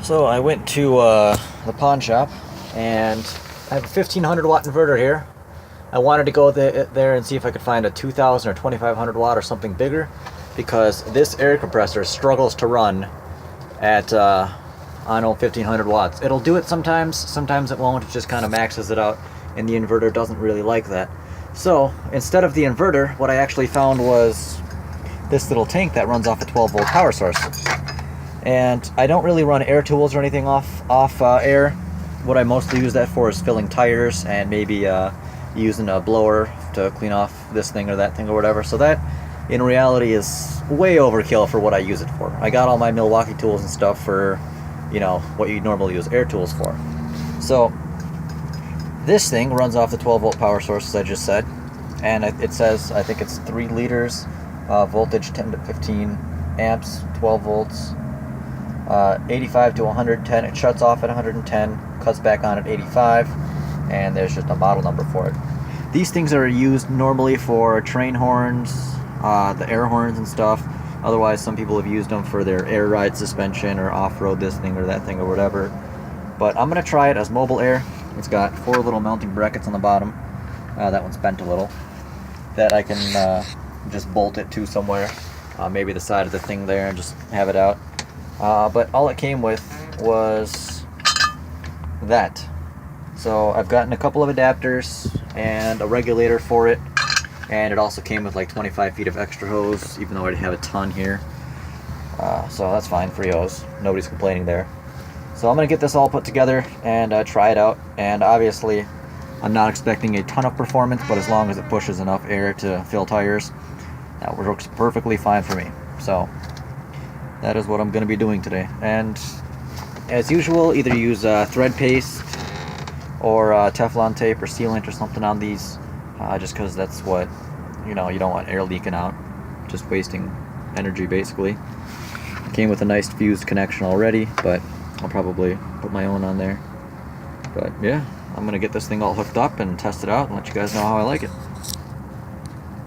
So I went to the pawn shop, and I have a 1500 watt inverter here. I wanted to go there and see if I could find a 2000 or 2500 watt or something bigger, because this air compressor struggles to run at I don't know, 1500 watts. It'll do it sometimes, sometimes it won't. It just kind of maxes it out, and the inverter doesn't really like that. So instead of the inverter, what I actually found was this little tank that runs off a 12 volt power source. And I don't really run air tools or anything off air. What I mostly use that for is filling tires and maybe using a blower to clean off this thing or that thing or whatever. So that, in reality, is way overkill for what I use it for. I got all my Milwaukee tools and stuff for, you know, what you normally use air tools for. So this thing runs off the 12 volt power source, as I just said, and it says, I think it's 3 liters, voltage 10 to 15 amps, 12 volts. 85 to 110, it shuts off at 110, cuts back on at 85, and there's just a model number for it. These things are used normally for train horns, the air horns and stuff. Otherwise, some people have used them for their air ride suspension or off-road this thing or that thing or whatever. But I'm going to try it as mobile air. It's got 4 little mounting brackets on the bottom. That one's bent a little. That I can just bolt it to somewhere. Maybe the side of the thing there, and just have it out. But all it came with was that. So I've gotten a couple of adapters and a regulator for it, and it also came with like 25 feet of extra hose, even though I already have a ton here. So that's fine, free hose. Nobody's complaining there. So I'm going to get this all put together and try it out. And obviously, I'm not expecting a ton of performance, but as long as it pushes enough air to fill tires, that works perfectly fine for me. So that is what I'm going to be doing today. And as usual, either use thread paste or Teflon tape or sealant or something on these, just because that's what, you know, you don't want air leaking out, just wasting energy basically. It came with a nice fused connection already, but I'll probably put my own on there. But yeah, I'm going to get this thing all hooked up and test it out and let you guys know how I like it.